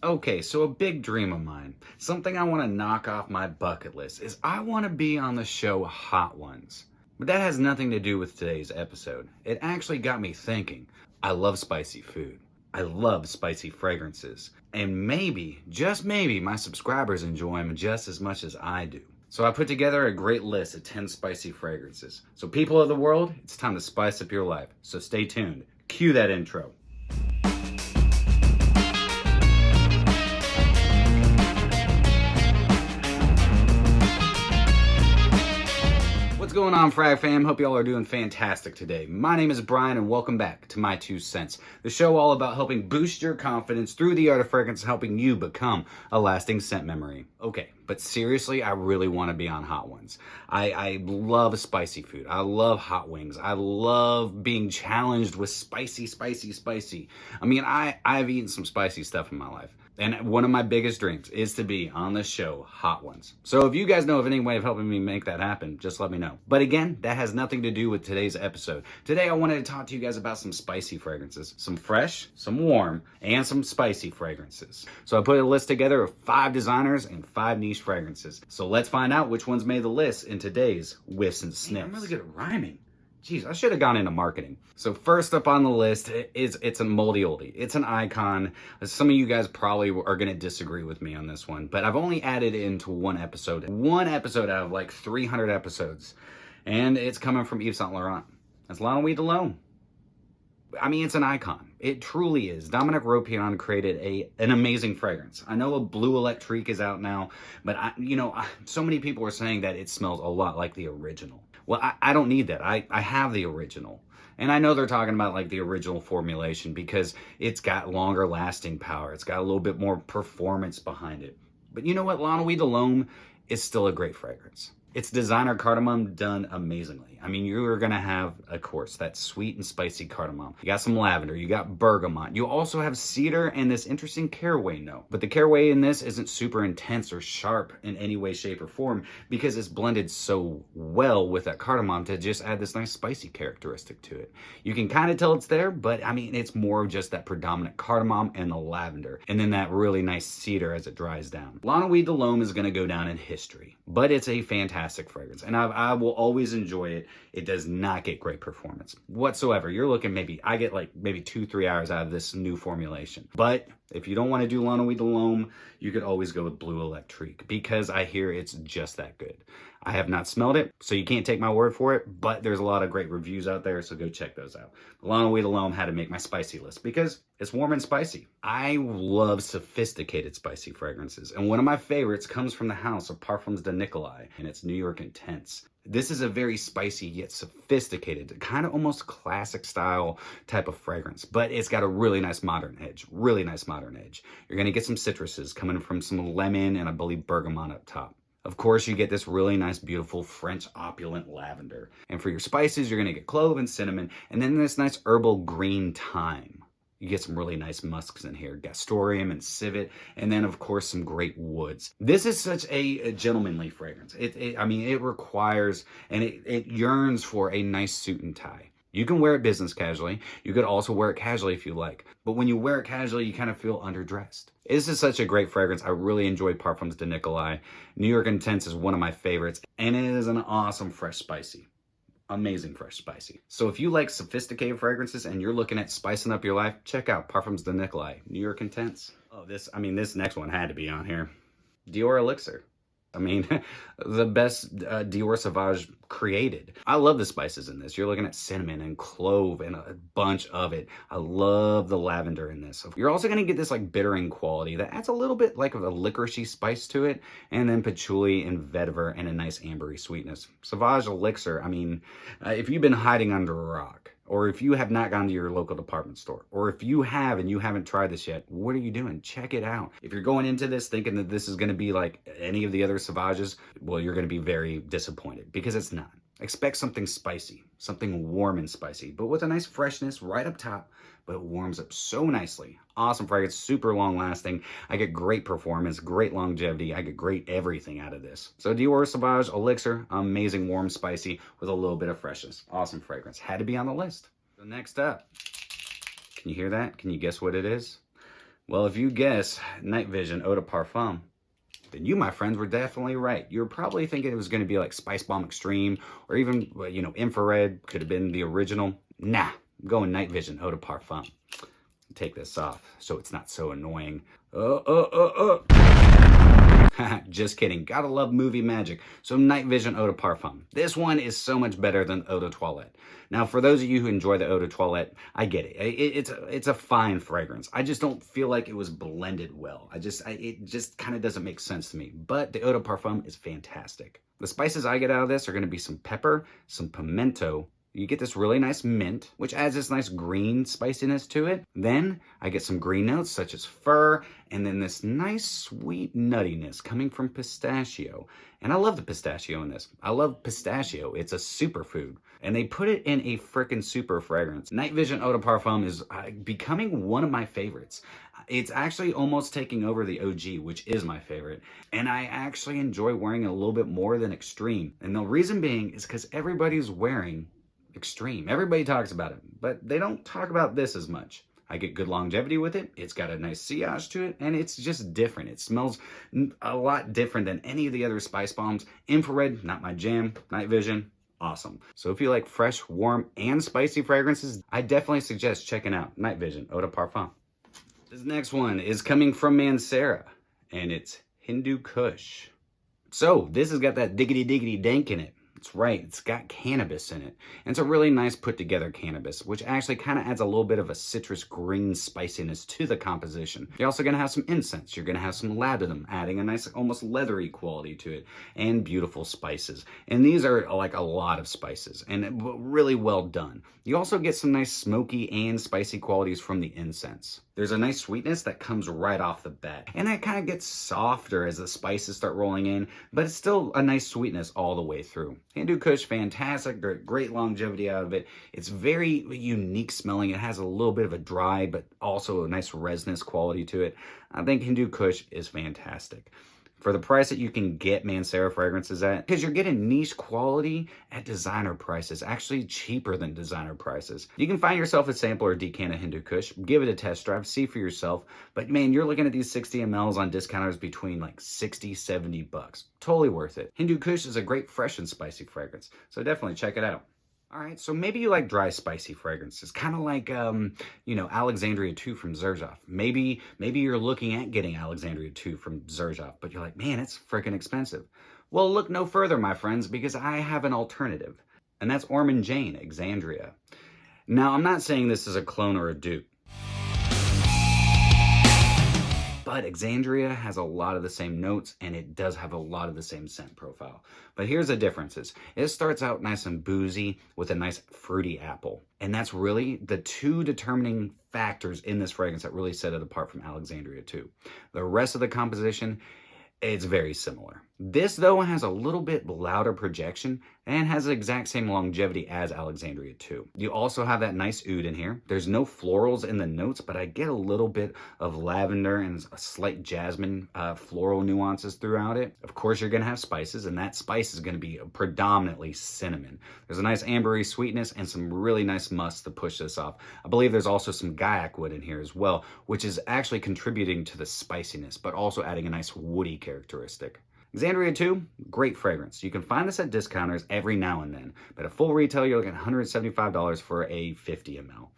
Okay, so a big dream of mine, something I want to knock off my bucket list, is I want to be on the show Hot Ones. But that has nothing to do with today's episode. It actually got me thinking. I love spicy food. I love spicy fragrances. And maybe, just maybe, my subscribers enjoy them just as much as I do. So I put together a great list of 10 spicy fragrances. So people of the world, it's time to spice up your life. So stay tuned. Cue that intro. What's going on, Frag Fam? Hope y'all are doing fantastic today. My name is Brian and welcome back to My2Scents, the show all about helping boost your confidence through the art of fragrance, helping you become a lasting scent memory. Okay, but seriously, I really want to be on Hot Ones. I love spicy food. I love hot wings. I love being challenged with spicy. I mean, I've eaten some spicy stuff in my life. And one of my biggest dreams is to be on the show Hot Ones. So if you guys know of any way of helping me make that happen, just let me know. But again, that has nothing to do with today's episode. Today I wanted to talk to you guys about some spicy fragrances. Some fresh, some warm, and some spicy fragrances. So I put a list together of 5 designers and 5 niche fragrances. So let's find out which ones made the list in today's Whiffs and Sniffs. I'm really good at rhyming. Jeez, I should have gone into marketing. So first up on the list is it's a moldy oldie. It's an icon. Some of you guys probably are going to disagree with me on this one, but I've only added it into one episode. One episode out of like 300 episodes. And it's coming from Yves Saint Laurent. That's La Nuit de l'Homme. I mean, it's an icon. It truly is. Dominique Ropion created an amazing fragrance. I know a Blue Electrique is out now, but so many people are saying that it smells a lot like the original. Well, I don't need that. I have the original. And I know they're talking about like the original formulation because it's got longer lasting power. It's got a little bit more performance behind it. But you know what? La Nuit de l'Homme is still a great fragrance. It's designer cardamom done amazingly. I mean, you're gonna have, of course, that sweet and spicy cardamom. You got some lavender, you got bergamot. You also have cedar and this interesting caraway note. But the caraway in this isn't super intense or sharp in any way, shape, or form because it's blended so well with that cardamom to just add this nice spicy characteristic to it. You can kind of tell it's there, but I mean, it's more of just that predominant cardamom and the lavender, and then that really nice cedar as it dries down. La Nuit de l'Homme is gonna go down in history, but it's a fantastic fragrance, and I will always enjoy it. It does not get great performance whatsoever. You're looking I get like maybe 2-3 hours out of this new formulation. But if you don't want to do La Nuit de l'Homme, you could always go with Blue Electrique because I hear it's just that good. I have not smelled it, so you can't take my word for it, but there's a lot of great reviews out there, so go check those out. La Nuit de l'Homme had to make my spicy list because it's warm and spicy. I love sophisticated spicy fragrances, and one of my favorites comes from the house of Parfums de Nicolai, and it's New York Intense. This is a very spicy yet sophisticated, kind of almost classic style type of fragrance, but it's got a really nice modern edge, You're gonna get some citruses coming from some lemon and I believe bergamot up top. Of course, you get this really nice, beautiful French opulent lavender. And for your spices, you're gonna get clove and cinnamon, and then this nice herbal green thyme. You get some really nice musks in here, gastorium and civet, and then of course some great woods. This is such a gentlemanly fragrance. It requires and it yearns for a nice suit and tie. You can wear it business casually. You could also wear it casually if you like. But when you wear it casually, you kind of feel underdressed. This is such a great fragrance. I really enjoy Parfums de Nicolai. New York Intense is one of my favorites, and it is an awesome fresh spicy. Amazing fresh spicy. So if you like sophisticated fragrances and you're looking at spicing up your life, check out Parfums de Nicolai, New York Intense. Oh, this next one had to be on here. Dior Elixir. I mean, the best Dior Sauvage created. I love the spices in this. You're looking at cinnamon and clove and a bunch of it. I love the lavender in this. You're also going to get this like bittering quality that adds a little bit like of a licoricey spice to it, and then patchouli and vetiver and a nice ambery sweetness. Sauvage Elixir, I mean, if you've been hiding under a rock, or if you have not gone to your local department store, or if you have and you haven't tried this yet, what are you doing? Check it out. If you're going into this thinking that this is going to be like any of the other Sauvages, well, you're going to be very disappointed because it's not. Expect something spicy, something warm and spicy, but with a nice freshness right up top, but it warms up so nicely. Awesome fragrance, super long lasting. I get great performance, great longevity. I get great everything out of this. So Dior Sauvage Elixir, amazing, warm, spicy with a little bit of freshness. Awesome fragrance. Had to be on the list. So next up, can you hear that? Can you guess what it is? Well, if you guess Night Vision Eau de Parfum, then you, my friends, were definitely right. You were probably thinking it was going to be like Spice Bomb Extreme or even, you know, Infrared. Could have been the original. Nah, I'm going Night Vision Eau de Parfum. Take this off so it's not so annoying. Just kidding. Gotta love movie magic. So Night Vision Eau de Parfum. This one is so much better than Eau de Toilette. Now, for those of you who enjoy the Eau de Toilette, I get it. It's a fine fragrance. I just don't feel like it was blended well. It just kind of doesn't make sense to me. But the Eau de Parfum is fantastic. The spices I get out of this are going to be some pepper, some pimento. You get this really nice mint, which adds this nice green spiciness to it. Then I get some green notes such as fir, and then this nice sweet nuttiness coming from pistachio. And I love the pistachio in this. I love pistachio. It's a superfood. And they put it in a frickin' super fragrance. Night Vision Eau de Parfum is becoming one of my favorites. It's actually almost taking over the OG, which is my favorite. And I actually enjoy wearing it a little bit more than Extreme. And the reason being is because everybody's wearing Extreme. Everybody talks about it, but they don't talk about this as much. I get good longevity with it. It's got a nice sillage to it, and it's just different. It smells a lot different than any of the other Spice Bombs. Infrared, not my jam. Night Vision, awesome. So if you like fresh, warm, and spicy fragrances, I definitely suggest checking out Night Vision Eau de Parfum. This next one is coming from Mancera, and it's Hindu Kush. So this has got that diggity dank in it. That's right, it's got cannabis in it. And it's a really nice put together cannabis, which actually kind of adds a little bit of a citrus green spiciness to the composition. You're also gonna have some incense, you're gonna have some labdanum, adding a nice almost leathery quality to it, and beautiful spices. And these are like a lot of spices, and really well done. You also get some nice smoky and spicy qualities from the incense. There's a nice sweetness that comes right off the bat. And that kind of gets softer as the spices start rolling in, but it's still a nice sweetness all the way through. Hindu Kush, fantastic, great longevity out of it. It's very unique smelling. It has a little bit of a dry, but also a nice resinous quality to it. I think Hindu Kush is fantastic. For the price that you can get Mancera fragrances at, because you're getting niche quality at designer prices, actually cheaper than designer prices. You can find yourself a sample or decant of Hindu Kush, give it a test drive, see for yourself. But man, you're looking at these 60 mLs on discounters between like 60, 70 bucks. Totally worth it. Hindu Kush is a great fresh and spicy fragrance, so definitely check it out. All right, so maybe you like dry, spicy fragrances, kind of like, you know, Alexandria 2 from xerjoff. Maybe you're looking at getting Alexandria 2 from xerjoff, but you're like, man, it's freaking expensive. Well, look no further, my friends, because I have an alternative, and that's Orman Jane, Exandria. Now, I'm not saying this is a clone or a dupe, but Exandria has a lot of the same notes, and it does have a lot of the same scent profile. But here's the differences. It starts out nice and boozy with a nice fruity apple. And that's really the two determining factors in this fragrance that really set it apart from Alexandria 2. The rest of the composition, it's very similar. This, though, has a little bit louder projection and has the exact same longevity as Alexandria 2. You also have that nice oud in here. There's no florals in the notes, but I get a little bit of lavender and a slight jasmine floral nuances throughout it. Of course, you're going to have spices, and that spice is going to be predominantly cinnamon. There's a nice ambery sweetness and some really nice musk to push this off. I believe there's also some gaiac wood in here as well, which is actually contributing to the spiciness, but also adding a nice woody characteristic. Exandria 2, great fragrance. You can find this at discounters every now and then, but at full retail, you're looking at $175 for a 50 ml.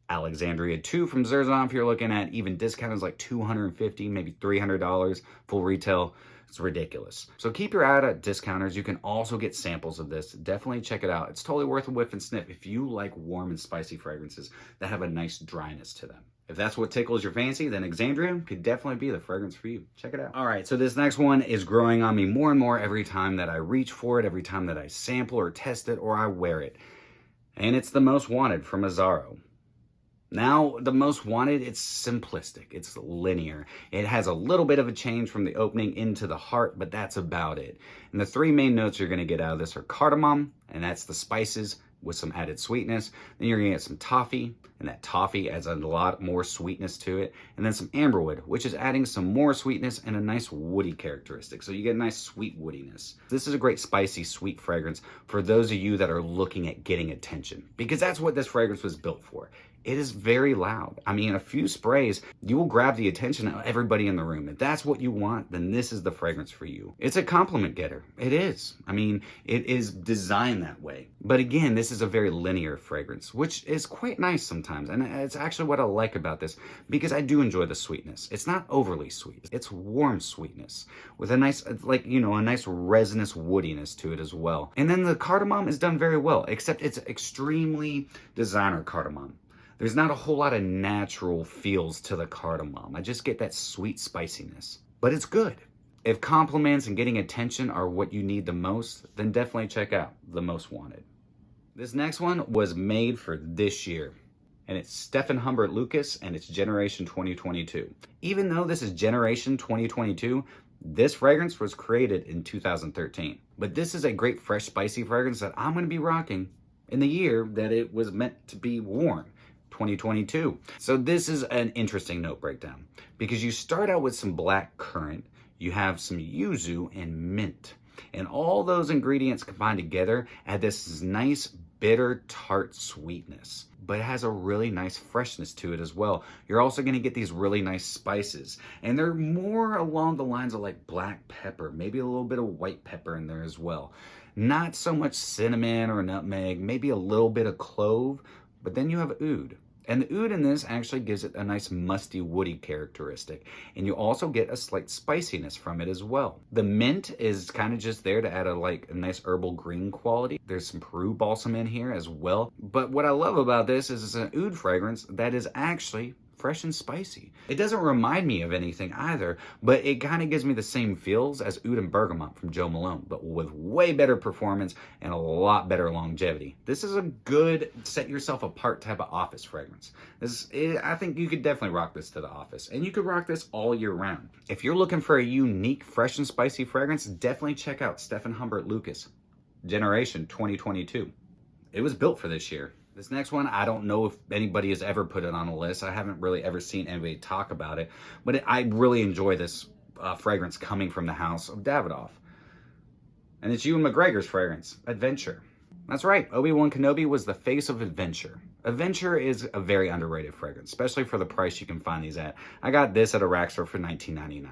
Alexandria 2 from xerjoff, you're looking at even discounters like $250, maybe $300. Full retail, it's ridiculous. So keep your eye out at discounters. You can also get samples of this. Definitely check it out. It's totally worth a whiff and sniff if you like warm and spicy fragrances that have a nice dryness to them. If that's what tickles your fancy, then Exandria could definitely be the fragrance for you. Check it out. All right, so this next one is growing on me more and more every time that I reach for it, every time that I sample or test it or I wear it. And it's the Most Wanted from Zaharoff. Now, the Most Wanted, it's simplistic, it's linear. It has a little bit of a change from the opening into the heart, but that's about it. And the three main notes you're gonna get out of this are cardamom, and that's the spices with some added sweetness. Then you're gonna get some toffee, and that toffee adds a lot more sweetness to it. And then some amberwood, which is adding some more sweetness and a nice woody characteristic. So you get a nice sweet woodiness. This is a great spicy, sweet fragrance for those of you that are looking at getting attention, because that's what this fragrance was built for. It is very loud. I mean, a few sprays, you will grab the attention of everybody in the room. If that's what you want, then this is the fragrance for you. It's a compliment getter. It is. I mean, it is designed that way. But again, this is a very linear fragrance, which is quite nice sometimes. And it's actually what I like about this, because I do enjoy the sweetness. It's not overly sweet. It's warm sweetness with a nice, like, you know, a nice resinous woodiness to it as well. And then the cardamom is done very well, except it's extremely designer cardamom. There's not a whole lot of natural feels to the cardamom. I just get that sweet spiciness. But it's good. If compliments and getting attention are what you need the most, then definitely check out The Most Wanted. This next one was made for this year, and it's Stephan Humbert Lucas, and it's Generation 2022. Even though this is Generation 2022, this fragrance was created in 2013. But this is a great fresh spicy fragrance that I'm going to be rocking in the year that it was meant to be worn. 2022. So this is an interesting note breakdown, because you start out with some black currant, you have some yuzu and mint, and all those ingredients combined together add this nice bitter tart sweetness, but it has a really nice freshness to it as well. You're also going to get these really nice spices, and they're more along the lines of like black pepper, maybe a little bit of white pepper in there as well. Not so much cinnamon or nutmeg, maybe a little bit of clove, but then you have oud. And the oud in this actually gives it a nice musty, woody characteristic. And you also get a slight spiciness from it as well. The mint is kind of just there to add a nice herbal green quality. There's some Peru balsam in here as well. But what I love about this is it's an oud fragrance that is actually fresh and spicy. It doesn't remind me of anything either, but it kind of gives me the same feels as oud and bergamot from Joe Malone, but with way better performance and a lot better longevity. This is a good set yourself apart type of office fragrance. I think you could definitely rock this to the office, and you could rock this all year round. If you're looking for a unique, fresh and spicy fragrance, definitely check out Stephan Humbert Lucas, Generation 2022. It was built for this year. This next one, I don't know if anybody has ever put it on a list. I haven't really ever seen anybody talk about it, but I really enjoy this fragrance coming from the house of Davidoff. And it's Ewan McGregor's fragrance, Adventure. That's right, Obi-Wan Kenobi was the face of Adventure. Adventure is a very underrated fragrance, especially for the price you can find these at. I got this at a rack store for $19.99.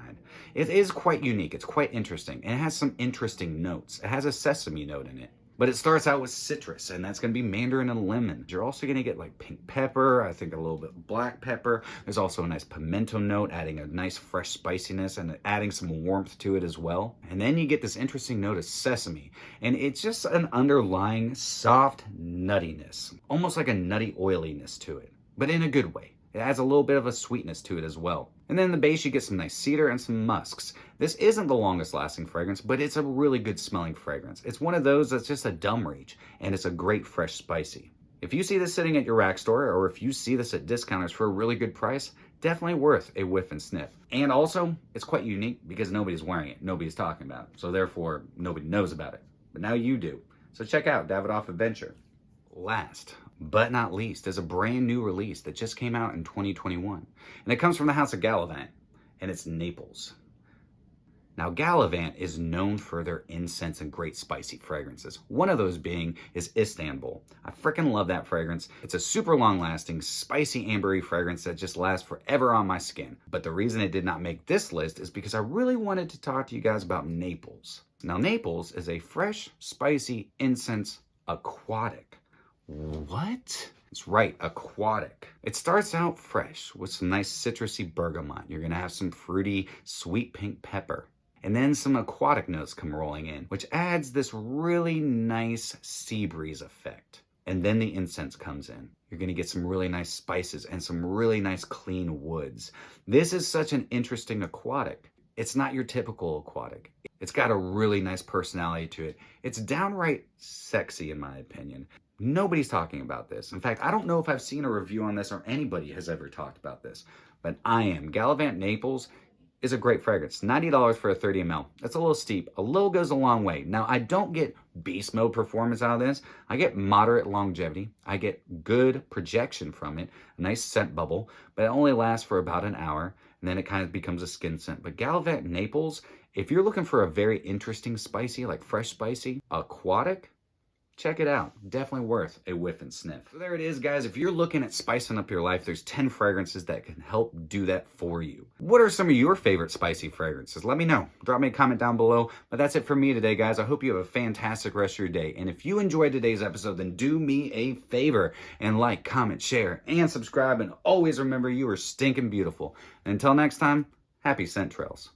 It is quite unique, it's quite interesting, and it has some interesting notes. It has a sesame note in it. But it starts out with citrus, and that's going to be mandarin and lemon. You're also going to get like pink pepper, I think a little bit of black pepper. There's also a nice pimento note, adding a nice fresh spiciness and adding some warmth to it as well. And then you get this interesting note of sesame, and it's just an underlying soft nuttiness, almost like a nutty oiliness to it, but in a good way. It adds a little bit of a sweetness to it as well. And then in the base, you get some nice cedar and some musks. This isn't the longest lasting fragrance, but it's a really good smelling fragrance. It's one of those that's just a dumb reach, and it's a great fresh spicy. If you see this sitting at your rack store, or if you see this at discounters for a really good price, definitely worth a whiff and sniff. And also, it's quite unique because nobody's wearing it. Nobody's talking about it. So therefore, nobody knows about it. But now you do. So check out Davidoff Adventure. Last but not least is a brand new release that just came out in 2021. And it comes from the house of Gallivant, and it's Naples. Now, Gallivant is known for their incense and great spicy fragrances. One of those being is Istanbul. I freaking love that fragrance. It's a super long-lasting, spicy, ambery fragrance that just lasts forever on my skin. But the reason it did not make this list is because I really wanted to talk to you guys about Naples. Now, Naples is a fresh, spicy incense aquatic. What? It's right, aquatic. It starts out fresh with some nice citrusy bergamot. You're gonna have some fruity, sweet pink pepper. And then some aquatic notes come rolling in, which adds this really nice sea breeze effect. And then the incense comes in. You're gonna get some really nice spices and some really nice clean woods. This is such an interesting aquatic. It's not your typical aquatic. It's got a really nice personality to it. It's downright sexy in my opinion. Nobody's talking about this. In fact, I don't know if I've seen a review on this or anybody has ever talked about this, but I am. Gallivant Naples is a great fragrance. $90 for a 30 ml. That's a little steep. A little goes a long way. Now, I don't get beast mode performance out of this. I get moderate longevity. I get good projection from it, a nice scent bubble, but it only lasts for about an hour, and then it kind of becomes a skin scent. But Gallivant Naples, if you're looking for a very interesting spicy, like fresh spicy, aquatic, check it out. Definitely worth a whiff and sniff. So there it is, guys. If you're looking at spicing up your life, there's 10 fragrances that can help do that for you. What are some of your favorite spicy fragrances? Let me know. Drop me a comment down below. But that's it for me today, guys. I hope you have a fantastic rest of your day. And if you enjoyed today's episode, then do me a favor and like, comment, share, and subscribe. And always remember, you are stinking beautiful. And until next time, happy scent trails.